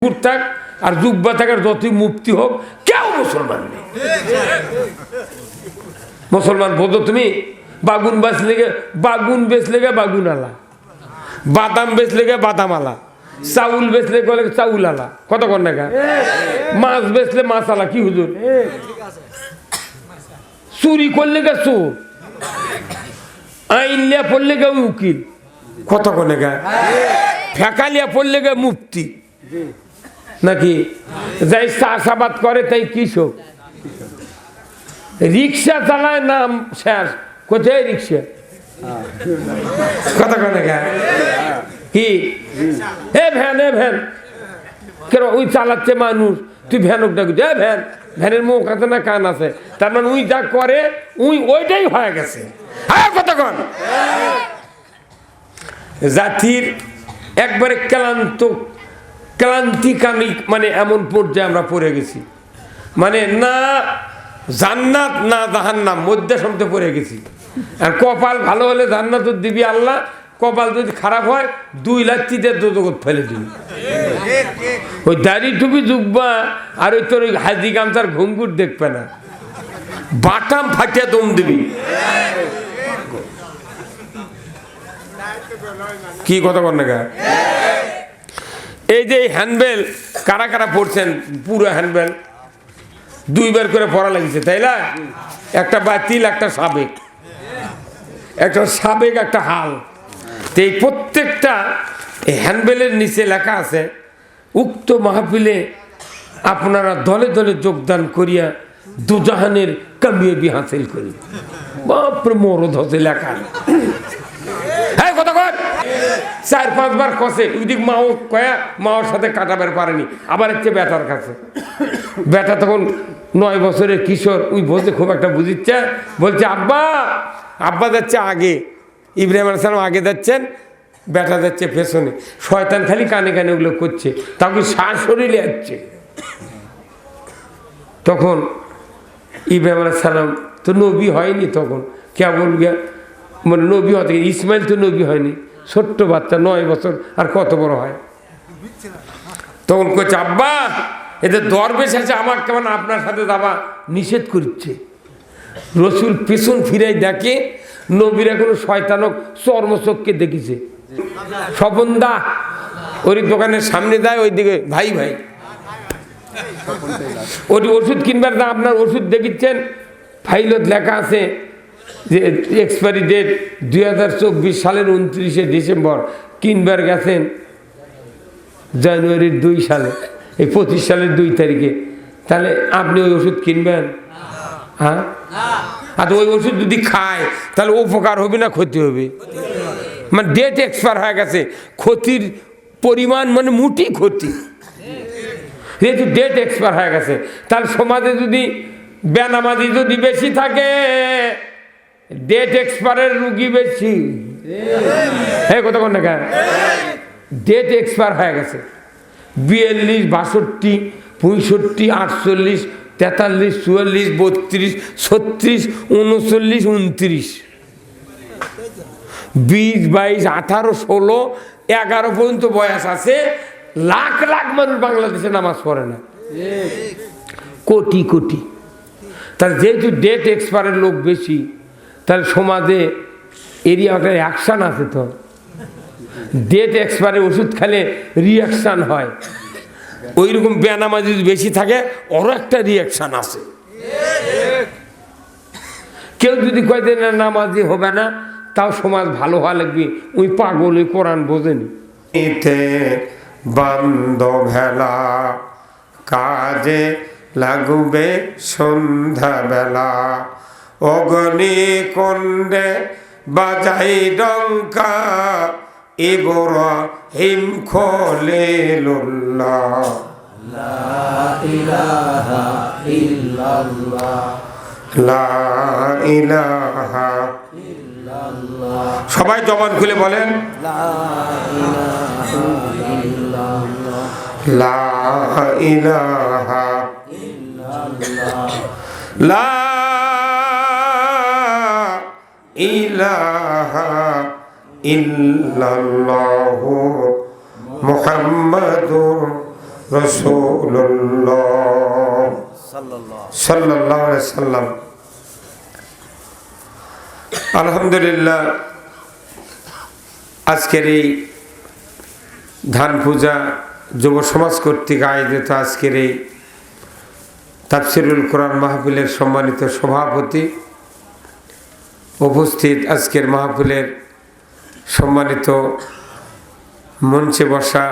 মুকুট থাক আর জুব্বা থাকার যতই মুক্তি হোক, কেউ মুসলমান নেই। মুসলমান বোঝো তুমি? বাগুন বেচলে গে বাগুন আলা, বাদাম বেচলে গে বাদাম আলা, চাউল বেচলে গেলে চাউল আলা, কত কর না? মাছ বেচলে মাছ আলা। কি হুজুর? চুরি করলে গে চোর, আইন লিয়া পড়লে গে উকিল, কত কর না? ফেকালিয়া পড়লে গে মুফতি নাকি? যাই চাষাবাদ করে তাই কৃষক, রিক্সা চালায় নাম শেষ, কোথায় রিক্সা? কথা কয় না কি? এ ভ্যান কেন ওই চালাচ্ছে মানুষ, তুই ভ্যানক ডাকি, ভ্যান, ভ্যানের মুখ আছে না কান আছে, তার মানে উই যা করে ওইটাই হয়ে গেছে। হ্যাঁ, কথা কন। জাতির একবারে ক্লান্তিকামিক, মানে এমন পর্যায়ে আমরা পড়ে গেছি, মানে না জান্নাত না জাহান্নাম, মধ্যে সবতে পড়ে গেছি। আর কপাল ভালো হলে জান্নাত দিবি আল্লাহ, কপাল যদি খারাপ হয় 2 লাখ দোজখত ফেলে দিবি। ওই দাড়ি টুপি জুব্বা আর ওই তোর ওই হাজি গামছার ঘুঙ্গুর দেখবে না, বাটাম ফাটিয়া দম দিবি। কি কথা কর না? এই যে হ্যান্ডবেল কারা কারা পড়ছেন, পুরো হ্যান্ডবেল 2 বার করে পড়া লাগিছে, তাই না? একটা বাতিল, একটা সাবেক, একটা হাল। তো এই প্রত্যেকটা হ্যান্ডবেলের নিচে লেখা আছে, উক্ত মাহফিলে আপনারা দলে দলে যোগদান করিয়া দুজাহানের কামিয়াবি হাসিল করি। বাপরে মরদ হচ্ছে লেখা। হ্যাঁ, কথা কর। 4-5 বার কষে ওইদিক মাও কয়া, মাওর সাথে কাটাবার পারেনি, আবার হচ্ছে বেটার কাছে। বেটা তখন 9 বছরের কিশোর, ওই বলছে খুব একটা বুঝিচ্ছে, বলছে আব্বা যাচ্ছে আগে, ইব্রাহিম আলাইহিস সালাম আগে যাচ্ছেন, বেটা যাচ্ছে পেছনে। শয়তান খালি কানে কানে ওগুলো করছে, তাকে শ্বাস শরীরে যাচ্ছে। তখন ইব্রাহিম আলাইহিস সালাম তো নবী হয়নি, তখন কেবল মানে নবী হতে, ইসমাইল তো নবী হয়নি, ছোট্ট বাচ্চা 9 বছর, আর কত বড় হয়। তখন কইছে, আব্বা এদের দরবেশ আছে, আমার কেমন আপনার সাথে যাবা নিষেধ করছে। রসুল পেছন ফিরাই দেখে নবীরা কোনো শয়তানক চর্মচক্ষে দেখিছে। স্বপনদা ওই দোকানের সামনে যায়, ওইদিকে ভাই ওই ওষুধ কিনবার না, আপনার ওষুধ দেখিচ্ছেন, ফাইলত লেখা আছে যে এক্সপায়ারি ডেট 2024 সালের 29শে ডিসেম্বর, কিনবার গেছেন জানুয়ারির 2 সালে, এই 25 সালের 2 তারিখে, তাহলে আপনি ওই ওষুধ কিনবেন? হ্যাঁ, আর ওই ওষুধ যদি খায় তাহলে উপকার হবে না ক্ষতি হবে? মানে ডেট এক্সপায়ার হয়ে গেছে, ক্ষতির পরিমাণ মানে মুটি ক্ষতি, যেহেতু ডেট এক্সপায়ার হয়ে গেছে। তাহলে সমাজে যদি বেনামাজি যদি বেশি থাকে, ডেট এক্সপায়ারের রুগী বেশি। হ্যাঁ, কথা কোন না? ডেট এক্সপায়ার হয়ে গেছে 42, 62, 65, 48, 43, 44, 32, 36, 39, 29, 20, 22, 18, 16, 11 পর্যন্ত বয়স আছে। লাখ লাখ মানুষ বাংলাদেশে নামাজ পড়ে না, কোটি কোটি। তার যেহেতু ডেট এক্সপায়ারের লোক বেশি, তাহলে সমাজে এরিয়াটা অ্যাকশান আছে। তো ডেট এক্সপায়ারের ওষুধ খেলে রিয়াকশান হয়, ওই রকম বেনামাজি যদি বেশি থাকে ওরও একটা রিয়াকশান আছে। কেউ যদি কয় যে না নামাজি হবে না, তাও সমাজ ভালো হওয়া লাগবে, ওই পাগল, ওই কোরআন বোঝেনি। বন্ধ ভেলা কাজে লাগবে সন্ধ্যা বেলা, অগ্নি কুণ্ডে বাজাই ডঙ্কা, ইব্রাহিম খলিলুল্লাহ, লা ইলাহা ইল্লাল্লাহ, লা ইলাহা ইল্লাল্লাহ। সবাই জবান খুলে বলেন, লা ইলাহা ইল্লাল্লাহ, লা ইলাহা ইল্লাল্লাহ, লা ইলাহা ইল্লাল্লাহু মুহাম্মাদুর রাসূলুল্লাহ সাল্লাল্লাহু আলাইহি সাল্লাম। আলহামদুলিল্লাহ, আজকের এই ধান পূজা যুব সমাজ কর্তৃক আয়োজিত আজকের এই তাফসিরুল কোরআন মাহফিলের সম্মানিত সভাপতি, উপস্থিত আজকের মাহফিলের সম্মানিত মঞ্চে বসা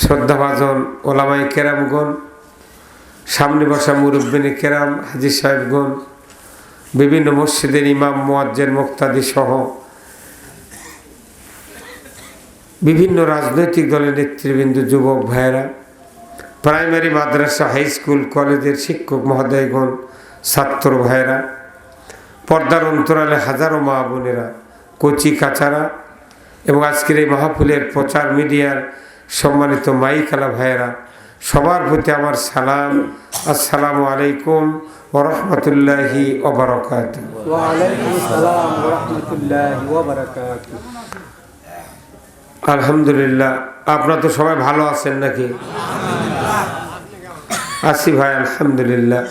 শ্রদ্ধাভাজন ওলামাই কেরামগণ, সামনে বসা মুরব্বিনে কেরাম, হাজী সাহেবগণ, বিভিন্ন মসজিদের ইমাম, মুয়াজ্জিন, মুক্তাদি সহ বিভিন্ন রাজনৈতিক দলের নেতৃবৃন্দ, যুবক ভাইয়েরা, প্রাইমারি, মাদ্রাসা, হাই স্কুল, কলেজের শিক্ষক মহোদয়গণ, ছাত্র ভাইয়েরা, পর্দার অন্তরালে হাজারো মা বোনেরা, কচি কাচারা এবং আজকের এই মাহফিলের প্রচার মিডিয়ার সম্মানিত মাইকালা ভাইয়েরা, সবার প্রতি আমার সালাম। আসসালামু আলাইকুম ওয়া রাহমাতুল্লাহি ওয়া বারাকাতুহু। ওয়া আলাইকুম আসসালাম ওয়া রাহমাতুল্লাহি ওয়া বারাকাতুহু। আলহামদুলিল্লাহ, আপনারা তো সবাই ভালো আছেন নাকি? আছি ভাই, আলহামদুলিল্লাহ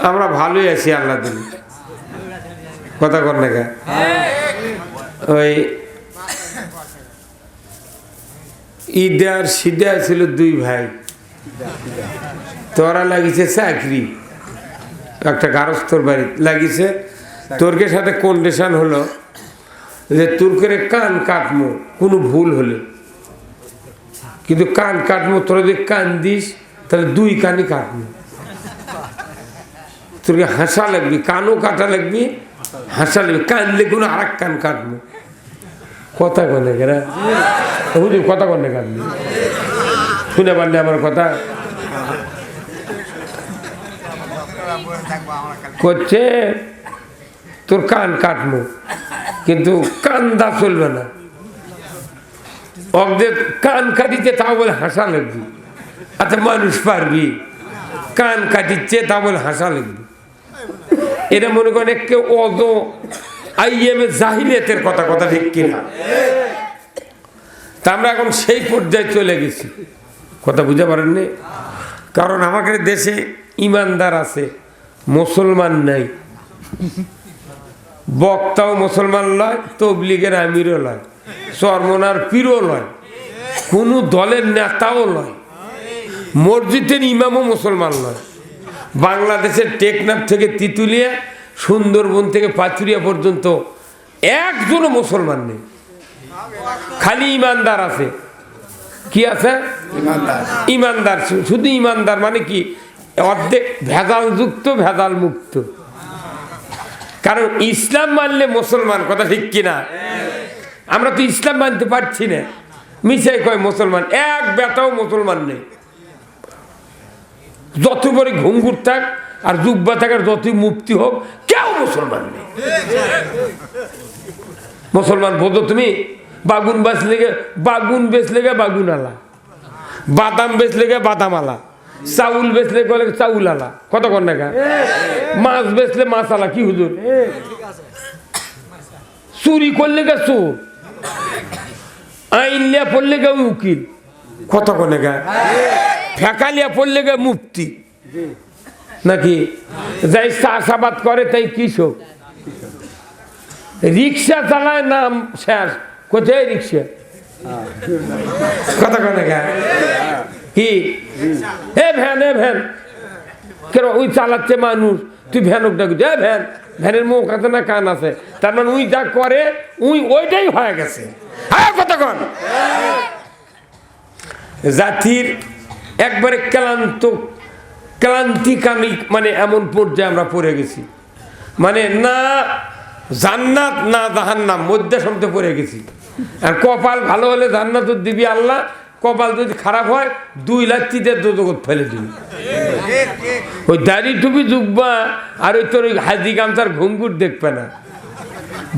আমরা ভালোই আছি, আল্লাহ দিন। কথা কর না কে? ওই ঈদে আর শীতে ছিল দুই ভাই, তোরা লাগিছে চাকরি, একটা গারস্থর বাড়ি লাগিছে। তোরকে সাথে কন্ডিশন হলো যে তোর করে কান কাটমো কোনো ভুল হলে, কিন্তু কান কাটমো, তোরা যদি কান দিস তাহলে দুই কানই কাটমো। তোরকে হাসা লাগবি, কানও কাটা লাগবি, হাসা লাগবে, কানলে কোনো আর এক কান কাটবো। কথা কনে কেরা হুজুর, কথা কনে কাটবি, শুনে পারলে আমার কথা করছে। তোর কান কাটবো কিন্তু কান্দা চলবে না। অর্ধেক কান কাটিতে তা বলে হাসা লাগবি। আচ্ছা, মানুষ পারবি, কান কাটিচ্ছে তা বলে হাসা লাগবে। এটা মনে করেন কেউ অত আইএমএ জাহিলিয়াতের কথা, কথা ঠিক কিনা? তা আমরা এখন সেই পর্যায়ে চলে গেছি, কথা বুঝতে পারেননি? কারণ আমাদের দেশে ইমানদার আছে, মুসলমান নাই। বক্তাও মুসলমান লয়, তবলিগের আমিরও লয়, চরমনার পীরও লয়, কোনো দলের নেতাও লয়, মসজিদের ইমামও মুসলমান নয়। বাংলাদেশের টেকনাফ থেকে তিতুলিয়া, সুন্দরবন থেকে পাচুরিয়া পর্যন্ত একজনও মুসলমান নেই, খালি ইমানদার আছে। কি আছে? ইমানদার। শুধু ইমানদার মানে কি? অর্ধেক ভেজাল যুক্ত, ভেজাল মুক্ত। কারণ ইসলাম মানলে মুসলমান, কথা ঠিক কিনা? আমরা তো ইসলাম মানতে পারছি না, মিশাই কয় মুসলমান, এক বেটাও মুসলমান নেই। যত বড় ঘুঙ্গুর থাক আর জুব্বা থাক আর যতই মুক্তি হোক, কেউ মুসলমান নেই। মুসলমান বোঝো তুমি? বাগুন বেচলে গে বাগুন, বেচলে গে বাগুন আলা, বাদাম বেচলে গে বাদাম আলা, চাউল বেচলে গেলে চাউল আলা। কত কর না? মাছ বেচলে মাছ আলা। কি হুজুর? চুরি করলে গে চোর, আইন লিয়া পড়লে গে উকিল। কত কর না? ফেকালিয়া পড়লে গে মুফতি নাকি? যাই চাষাবাদ করে তাই কৃষক, রিক্সা চালায় নাম শেষ, কোথায় রিক্সা? কথা কয় না কি? এ ভ্যান, এ ভ্যান কেন? ওই চালাচ্ছে মানুষ, তুই ভ্যানক ডাকি, এ ভ্যান। ভ্যানের মুখ আছে না কান আছে? তার মানে উই যা করে উই ওইটাই হয়ে গেছে। হ্যাঁ, কথা কন। জাতির একবারে ক্লান্তিকামিক, মানে এমন পর্যায়ে আমরা পড়ে গেছি, মানে না জান্নাত না জাহান্নাম, মধ্যে সবতে পড়ে গেছি। আর কপাল ভালো হলে জান্নাত দিবি আল্লাহ, কপাল যদি খারাপ হয় 2 লাখ চিদের জগৎ ফেলে দিবি। ওই দাড়ি টুপি জুব্বা আর ওই তোর ওই হাজি গামছার ঘুঙ্গুর দেখবে না,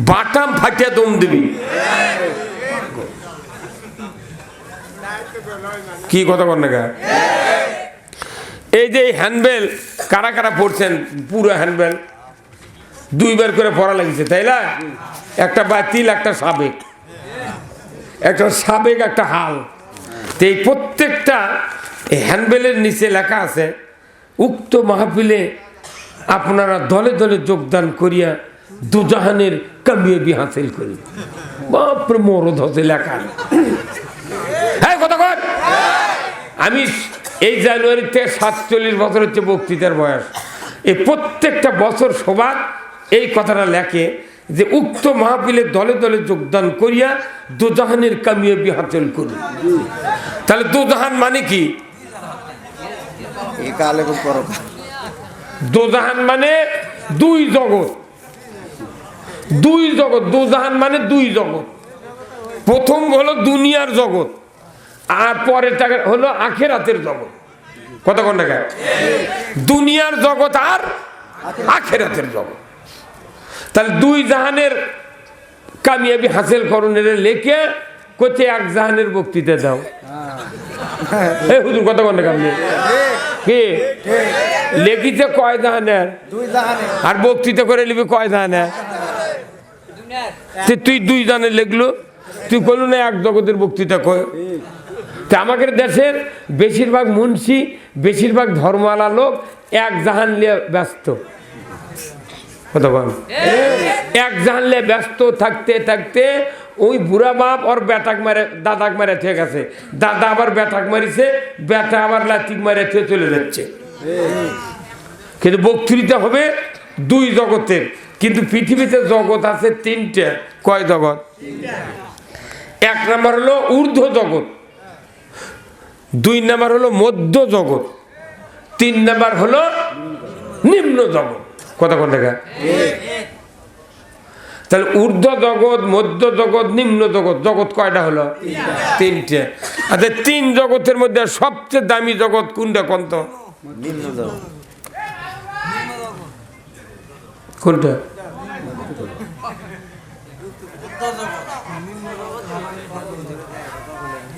বাটাম ফাটিয়া দম দিবি। কি কথা বল না? এই যে হ্যান্ডবেল কারা কারা পড়ছেন? পুরো হ্যান্ডবেল 2 বার করে পড়া লাগিছে, তাই না? একটা বাতিল, একটা সাবেক, একটা সাবেক, একটা হাল। তো এই প্রত্যেকটা হ্যান্ডবেলের নিচে লেখা আছে, উক্ত মাহফিলে আপনারা দলে দলে যোগদান করিয়া দুজাহানের কামিয়াবি হাসিল করি। বাপরে মরদ হতে লেখা। হ্যাঁ কথা কর। আমি এই জানুয়ারিতে 47 বছর হচ্ছে বক্তৃতার বয়স। এই প্রত্যেকটা বছর সবার এই কথাটা লেখে যে উক্ত মাহফিলে দলে দলে যোগদান করিয়া দুজাহানের কামিয়াবি হাসিল করি। তাহলে দুজাহান মানে কি? দুজাহান মানে দুই জগৎ। দুই জগৎ, দুজাহান মানে দুই জগৎ। প্রথম হলো দুনিয়ার জগৎ, আর পরেরটা হলো আখিরাতের জগৎ। কত কোন টাকা? দুনিয়ার জগৎ আর আখিরাতের জগৎ। তাহলে দুই জাহানের কামিয়াবি হাসিল করণের লেখে কোথায় এক জাহানের বক্তৃতা দাও। এই হুজুর কত কোন টাকা? আপনি কি লেখিতে কয় জাহানের আর বক্তৃতা করে নিবি কয় জাহানের? তুই দুই জাহানের লিখলো, তুই বললো না এক জগতের বক্তৃতা কয়। তা আমাদের দেশের বেশিরভাগ মুন্সি, বেশিরভাগ ধর্মওয়ালা লোক এক জাহান নিয়ে ব্যস্ত। কথা বল। এক জাহান নিয়ে ব্যস্ত থাকতে থাকতে ওই বুড়া বাপ ওর বেটাক মারে, দাদাক মারে ঠিক আছে, দাদা আবার বেটাক মারিছে, বেটা আবার লাতিক মারে চলে যাচ্ছে। কিন্তু বক্তৃতা হবে দুই জগতের। কিন্তু পৃথিবীতে জগৎ আছে তিনটে। কয় জগৎ? এক নাম্বার হলো ঊর্ধ্ব জগৎ, দুই নাম্বার হলো মধ্য জগৎ, তিন নাম্বার হলো নিম্ন জগৎ। কথা কোন দেখা? তাহলে ঊর্ধ্ব জগৎ, মধ্য জগৎ, নিম্ন জগৎ, জগৎ কয়টা হলো? তিনটে। আচ্ছা, তিন জগতের মধ্যে সবচেয়ে দামি জগৎ কোনটা? কোনটা? নিম্ন জগৎ। কোনটা?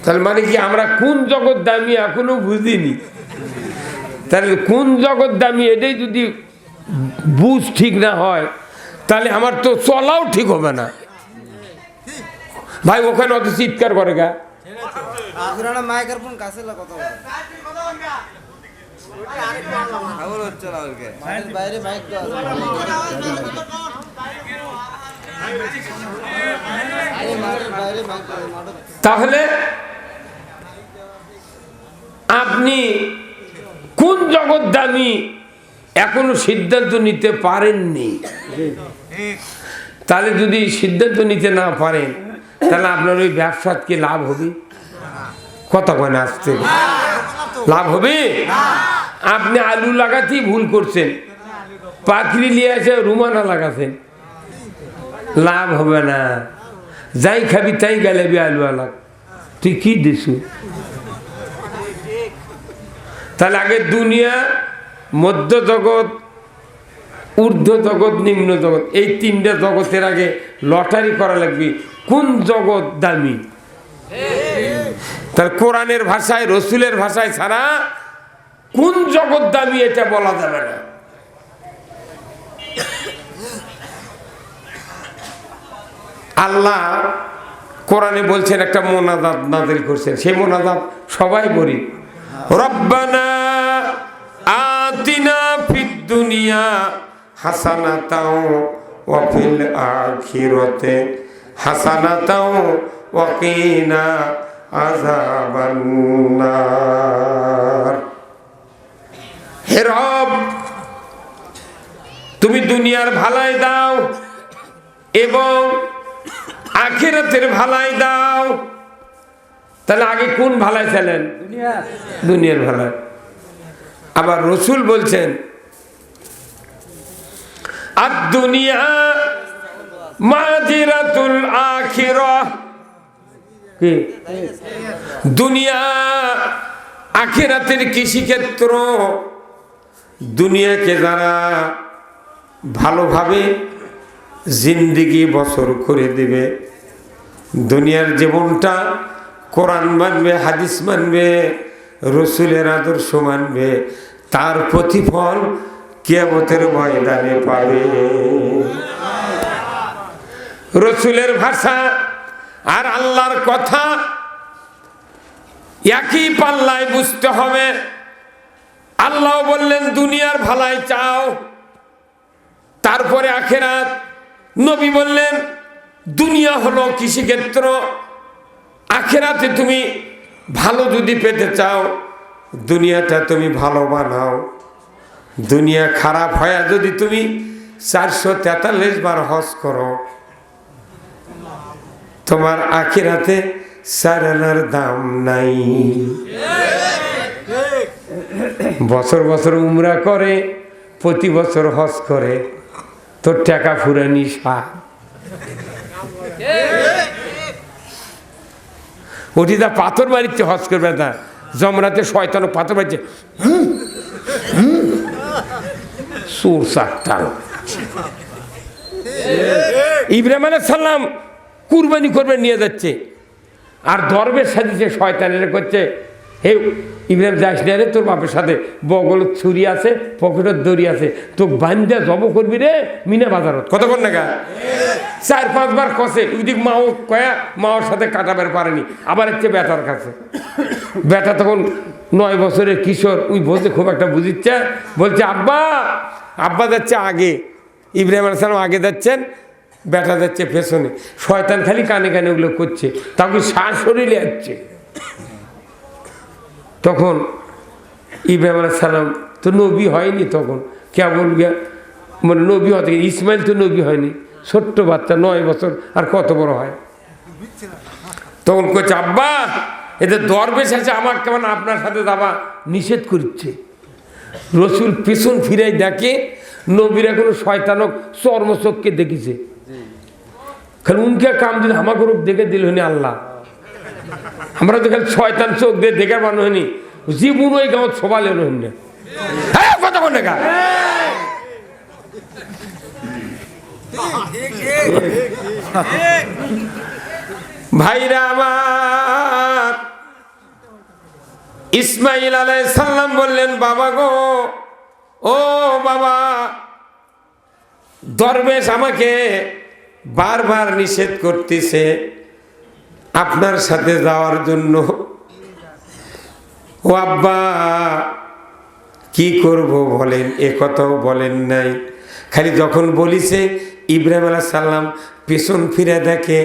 তাহলে মানে কি আমরা কোন জগৎ দামি এখনো বুঝিনি। তাহলে কোন জগৎ দামি এটাই যদি বুঝ ঠিক না হয় তাহলে আমার তো চলাও ঠিক হবে না। ভাই ওখানে অত চিৎকার করে গা। তাহলে আপনি কোন জগৎ দামি এখনো সিদ্ধান্ত নিতে পারেননি। তাহলে যদি সিদ্ধান্ত নিতে না পারেন তাহলে আপনার ওই ব্যবসার কি লাভ হবে? কত কয়না আসতে লাভ হবে? আপনি আলু লাগাতেই ভুল করছেন, পাখরি নিয়ে এসে রুমানা লাগাছেন, লাভ হবে না। যাই খাবি তাই গেলেবি আলু আলাগ, তুই কি দিছু? তাহলে আগে দুনিয়া, মধ্য জগৎ, ঊর্ধ্ব জগৎ, নিম্ন জগৎ, এই তিনটা জগতের আগে লটারি করা লাগবে কোন জগৎ দামি। তার কোরআনের ভাষায়, রসুলের ভাষায় ছাড়া কোন জগৎ দামি এটা বলা যাবে না। আল্লাহ কোরআনে বলছেন, একটা মোনাজাত নাযিল করছেন, সেই মোনাজাত সবাই বলি, রব্বানা আতিনা ফিদ দুনিয়া হাসানাতাও ওয়া ফিল আখিরাতি হাসানাতাও ওয়া কিনা আযাবান নার। হে রব, তুমি দুনিয়ার ভালাই দাও এবং আখিরাতের ভালাই দাও। তাহলে আগে কোন ভালাই চাইলেন? দুনিয়ার ভালাই। আবার রসুল বলছেন, আদ-দুনিয়া মাজিরাতুল আখিরাহ। কি? দুনিয়া আখিরাতের কৃষিক্ষেত্র। দুনিয়াকে যারা ভালোভাবে জিন্দেগি বছর করে দেবে, দুনিয়ার জীবনটা কোরআন মানবে, হাদিস মানবে, রসুলের আদর্শ মানবে, তার প্রতিফল কিয়ামতের ময়দানে পাবে। রসুলের ভাষা আর আল্লাহর কথা একই পাল্লায় বুঝতে হবে। আল্লাহ বললেন দুনিয়ার ভালাই চাও, তারপরে আখিরাত। নবী বললেন দুনিয়া হলো কৃষিক্ষেত্র, আখিরাতে তুমি ভালো যদি পেতে চাও দুনিয়াটা তুমি ভালো বানাও। দুনিয়া খারাপ হয় যদি তুমি 443 বার হজ করো, তোমার আখিরাতে 4 আনার দাম নাই। বছর বছর উমরা করে, প্রতি বছর হজ করে, তোর টাকা ফুরানি সা ওটি দা পাথর মারিচ্ছে হজ করবে না, জমরাতে শয়তান পাথর মারিচ্ছে, সুর সাতটাল। ইব্রাহিম আলাইহিস সালাম কুরবানি করবে নিয়ে যাচ্ছে, আর দরবেশ সাজিছে শয়তানের করছে, হে ইব্রাহিম যাস না রে, তোর বাপের সাথে বগল ছুরি আছে, পকেটের দড়ি আছে, তোকে বান্ধা জব করবি রে মিনা বাজারত। কতক্ষণ না গা 4-5 বার কষে, ওইদিক মাও কয়া মাওর সাথে কাটাবার পারেনি, আবার হচ্ছে বেটার কাছে। বেটা তখন 9 বছরের কিশোর, ওই বলতে খুব একটা বুঝিচ্ছে, বলছে আব্বা। আব্বা যাচ্ছে আগে, ইব্রাহিম আলাইহিস সালাম আগে যাচ্ছেন, বেটা যাচ্ছে পেছনে। শয়তান খালি কানে কানে ওগুলো করছে, তাকে শ্বাস শরীরে যাচ্ছে। তখন ইব্রাহিম আলাইহিস সালাম তো নবী হয়নি, তখন কেবল মানে নবী হতে, ইসমাইল তো নবী হয়নি, ছোট্ট বাচ্চা 9 বছর, আর কত বড় হয়। তখন কইছে আব্বা এদের দরবেশ আছে, আমার কেমন আপনার সাথে যাবা নিষেধ করছে। রসুল পেছন ফিরাই দেখে নবীরা কোনো শয়তানক চর্মচোখকে দেখিছে, খালি উনকে কাম দিল আমাকে রূপ দেখে দিল হয়নি আল্লাহ। আমরা তো খালি শয়তান চোখ দিয়ে দেখে বানো হয়নি, জীবন ওই গাঁত সবালে হইন না। কথা কোন দেখা ভাইরা আমার, ইসমাইল আলাইহিস সালাম বললেন বাবা গো, ও বাবা, দরবেশ আমাকে বারবার নিষেধ করতেছে আপনার সাথে যাওয়ার জন্য। ও আব্বা কি করব বলেন, এ কথাও বলেন নাই, খালি যখন বলিছে ইব্রাহিম আলাইহিস সালাম পেছন ফিরে দেখে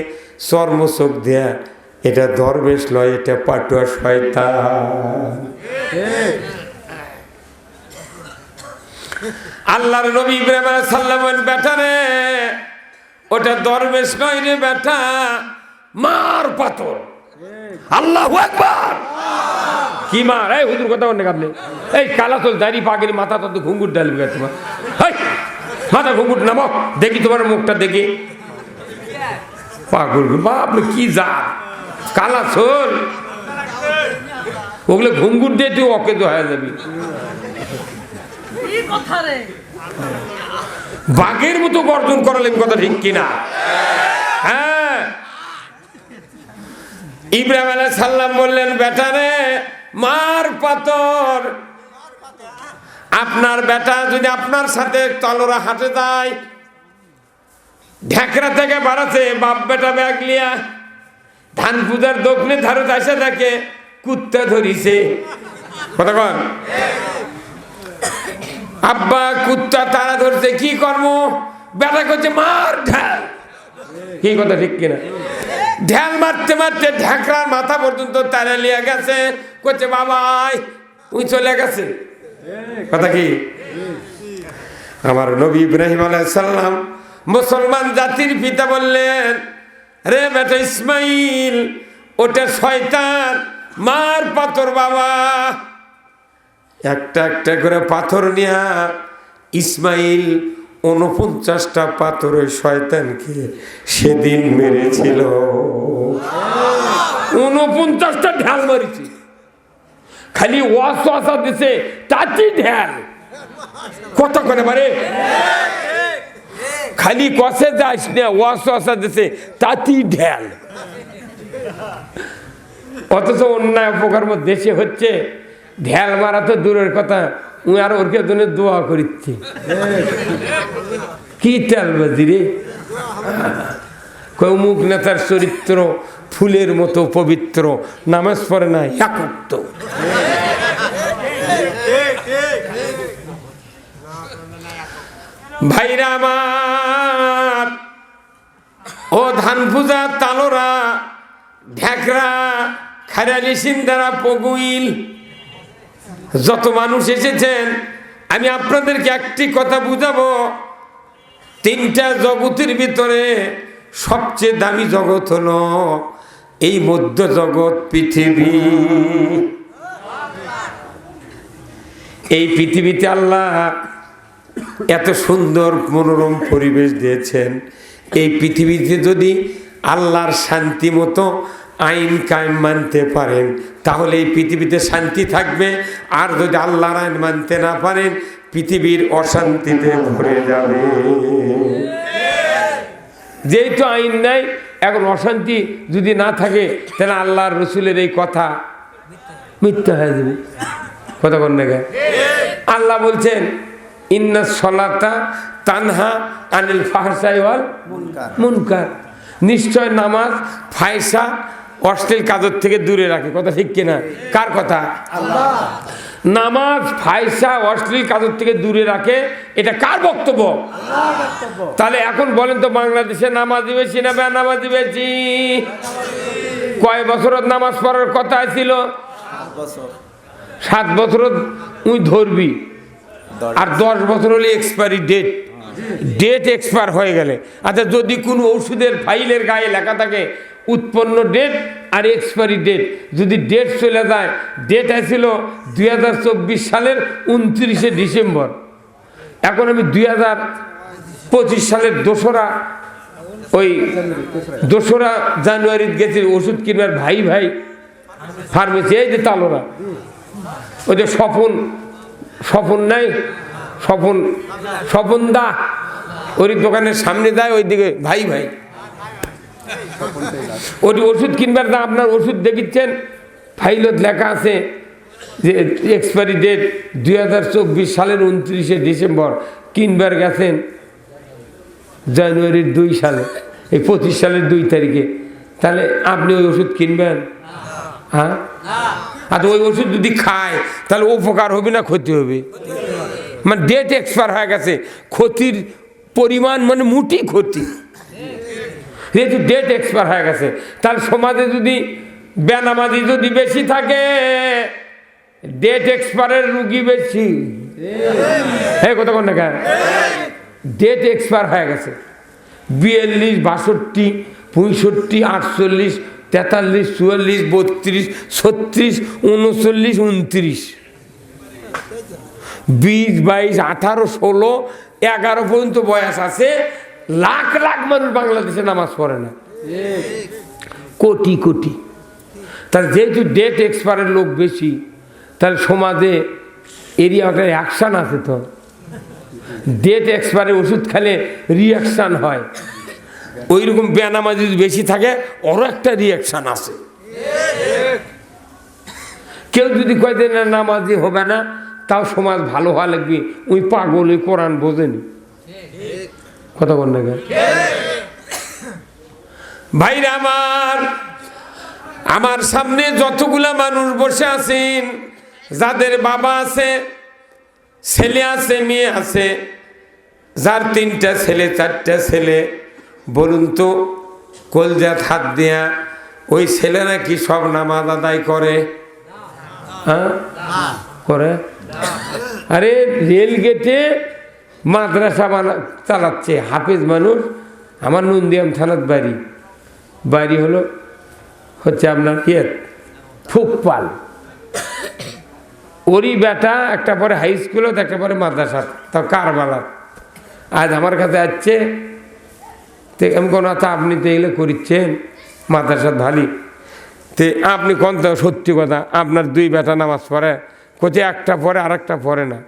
চর্মচোখ দেয়া, এটা দরবেশ লয়, এটা পাটুয়া শয়তান। আল্লাহর নবী ইব্রাহিম আলাইহিস সালাম বলেন বেটা রে, ওটা দরবেশ নয় রে বেটা, মার পাথর। আল্লাহু আকবার। কি মার? এই হুজুর কথা বলেন আপনি, এই কালা চল দাড়ি পাগের মাথা তো ঘুঙ্গুর ডালবে তোমার, মাথা ঘুঙ্গুর নামো দেখি, তোমার মুখটা দেখি। পাগল বাপ কি যা কালা চল, ওগুলো ঘুঙ্গুর দিয়ে তুই অকেজ হয়ে যাবি। বাঘের মতো গর্জন করালেন, কথা ঠিক কিনা? হ্যাঁ। ইব্রাহিম আলাইহিস সালাম বললেন বেটা রে, মার পাথর। আপনার বেটা যদি আপনার সাথে তলরা হাঁটে যায়, ঢেকরা থেকে বাড়াছে বাপ বেটা ব্যাগ লিয়া, ধান পূজার দক্ষিণে ধারে আসে থাকে কুত্তা ধরিছে, কথা কন আব্বা কুত্তা তারা ধরছে, কি করব? বেটা করছে মার ঢাল। কি কথা ঠিক কিনা? ঢাল মারতে মারতে ঢাকরার মাথা পর্যন্ত তারা লিয়ে গেছে, করছে বাবাই উই চলে গেছে। কথা কি? আমার নবী ইব্রাহিম আলাইহিস সালাম মুসলমান জাতির পিতা বললেন, রে বেটা ইসমাইল, ওটা শয়তান, মার পাথর বাবা। একটা একটা করে পাথর নিয়া ইসমাইল 49টা পাথর ওই শয়তানকে সেদিন মেরেছিল। 49টা ঢাল মারিছে, খালি ওয়াসওয়াসা দিছে তাতে ঢাল। কত করে পারে? খালি কষে যাস না, ওয়াসওয়াসা দিছে তাতেই ঢাল। অথচ অন্যায় অপকর্ম দেশে হচ্ছে, ঢেল মারা তো দূরের কথা, উনি আর ওর কে জন্য দোয়া করিচ্ছে। কি তেলবাজি রে! কৌ মুখ নেতার চরিত্র ফুলের মতো পবিত্র, নামাজ পড়ে না একাত্ম। ভাইরা আমার, ও ধান পূজা তালোরা, ঢেকরা, খারালি, সিন্দারা, পগুইল, যত মানুষ এসেছেন, আমি আপনাদেরকে একটি কথা বুঝাবো। তিনটা জগতের ভিতরে সবচেয়ে দামি জগৎ হলো এই মধ্য জগৎ, পৃথিবী। এই পৃথিবীতে আল্লাহ এত সুন্দর মনোরম পরিবেশ দিয়েছেন। এই পৃথিবীতে যদি আল্লাহর শান্তি মতো আইন কায়েম মানতে পারেন তাহলে এই পৃথিবীতে শান্তি থাকবে। আর যদি আল্লাহর আইন মানতে না পারেন পৃথিবীর অশান্তিতে ভরে যাবে। যেহেতু আইন নাই, এখন অশান্তি যদি না থাকে তাহলে আল্লাহর রসুলের এই কথা মিথ্যা হয়ে যাবে। কথা বল না? আল্লাহ বলছেন ইন্না সলাতা তানহা আনিল ফাহশাই ওয়াল মুনকার, নিশ্চয় নামাজ ফায়সা অশ্লীল কাজের থেকে দূরে রাখে। কথা ঠিক কিনা? কার কথা? আল্লাহ। নামাজ ফায়সা অশ্লীল কাজের থেকে দূরে রাখে, এটা কার বক্তব্য? আল্লাহর বক্তব্য। তাহলে এখন বলেন তো, বাংলাদেশে নামাজি বেশি না বেনামাজি বেশি? কয় বছর নামাজ পড়ার কথা ছিল? 7 বছর উই ধরবি, আর 10 বছর হলে এক্সপায়ারি ডেট এক্সপায়ার হয়ে গেলে। আচ্ছা, যদি কোনো ওষুধের ফাইলের গায়ে লেখা থাকে উৎপন্ন ডেট আর এক্সপায়ারি ডেট, যদি ডেট চলে যায়, ডেট আসছিল 2024 সালের 29শে ডিসেম্বর, এখন আমি 2025 সালের 2রা জানুয়ারি গেছি ওষুধ কিনবার ভাই ফার্মেসি, এই যে তালোরা, ওই যে স্বপন নাই, স্বপন দা, ওই দোকানের সামনে যায়, ওই দিকে ভাই ওই ওষুধ কিনবার দাম। আপনার ওষুধ দেখিচ্ছেন ফাইলত লেখা আছে যে এক্সপায়ারি ডেট 2024 সালের 29শে ডিসেম্বর, কিনবার গেছেন জানুয়ারির 2 সালে, এই 25 সালের 2 তারিখে, তাহলে আপনি ওই ওষুধ কিনবেন? হ্যাঁ। আর ওই ওষুধ যদি খায় তাহলে উপকার হবে না ক্ষতি হবে? মানে ডেট এক্সপায়ার হয়ে গেছে, ক্ষতির পরিমাণ মানে মুটি ক্ষতি। যেহেতু ডেট এক্সপায়ার হয়ে গেছে, তাহলে সমাজে যদি বেনামাজি যদি বেশি থাকে, ডেট এক্সপায়ারের রুগী বেশি। হ্যাঁ, কথা কোন না? ডেট এক্সপায়ার হয়ে গেছে 42, 62, 65, 48, 43, 44, 32, 36, 39, 29, 20, 22, 18, 16, 11 পর্যন্ত বয়স আছে। লাখ মানুষ বাংলাদেশে নামাজ পড়ে না, কোটি। তার যেহেতু ডেট এক্সপায়ারের লোক বেশি, তাহলে সমাজে এরিয়াটা অ্যাকশান আছে। তো ডেট এক্সপায়ারের ওষুধ খেলে রিয়াকশান হয়, ওই রকম বেনামাজি যদি বেশি থাকে ওরও একটা রিয়াকশান আছে। কেউ যদি কয় যে না নামাজি হবে না, তাও সমাজ ভালো হওয়া লাগবে, ওই পাগল, ওই কোরআন বোঝেনি। কথা বল না? ভাইরা আমার সামনে যতগুলা মানুষ বসে আছেন, যাদের বাবা আছে, ছেলে আছে, মেয়ে আছে, যার 3টা ছেলে 4টা ছেলে, বলুন তো কলজাত হাত দিয়া ওই ছেলেরা কি সব নামাজ আদায় করে? হ্যাঁ, করে। আরে রেল গেটে মাদ্রাসা চালাচ্ছে হাফেজ মানুষ। আমার নন্দিয়াম থানার বাড়ি হচ্ছে আপনার ফুকপাল। ওরই বেটা একটা পরে হাই স্কুলত, একটা পরে মাদ্রাসা, তাও কারবালার। আজ আমার কাছে আসছে, এমন আচ্ছা আপনি তো এগুলো করিচ্ছেন মাদ্রাসার ভালি, তে আপনি কোন সত্যি কথা, আপনার 2 বেটা নামাজ পড়ে? কোথায় একটা পড়ে আর একটা পড়ে না।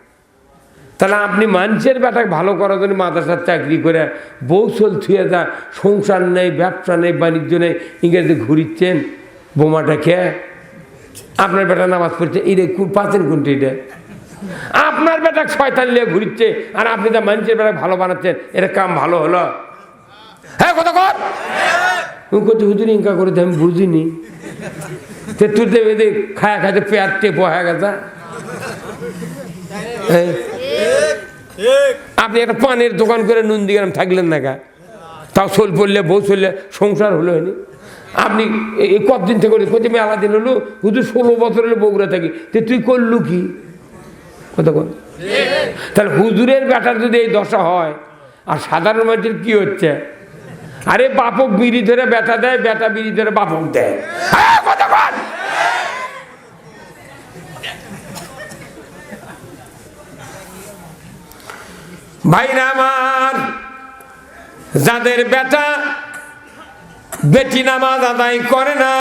তাহলে আপনি মানুষের বেটাকে ভালো করার জন্য মাদ্রাসার চাকরি করে বউ চল থুয়ে যা, সংসার নেই, ব্যবসা নেই, বাণিজ্য নেই, ইংরেজি ঘুরিচ্ছেন বোমাটা খেয়ে। আপনার বেটা নামাজ পড়ছে, এটা পাচ্ছেন কোনটি? এটা আপনার বেটা শয়তান নিয়ে ঘুরিচ্ছে, আর আপনি যা মানুষের বেটা ভালো বানাচ্ছেন, এটা কাম ভালো হলো? হ্যাঁ, কথা কর। ও করতে হুজুর ইনকা করে আমি বুঝিনি তে তুই দেবে খায়া খাইতে পেয়ার টেপ হয়ে গেছে। আপনি একটা পানের দোকান করে নুন দিয়ে থাকলেন না গা, তাও চল পড়লে বউ চললে সংসার হলো হয়নি। আপনি এই কতদিন থেকে কোথায় মেলা দিন হলো হুজুর 16 বছর হলে বগুড়া থাকি, তো তুই করলু কি কথা বল? তাহলে হুজুরের বেটার যদি এই দশা হয় আর সাধারণ মানুষের কি হচ্ছে? আরে বাপক বিড়ি ধরে বেটা দেয়, বেটা বিড়ি ধরে বাপক দেয়। কথা বল। ভাইরা আমার, যাদের বেটা বেটি নামাজ আদায় করে না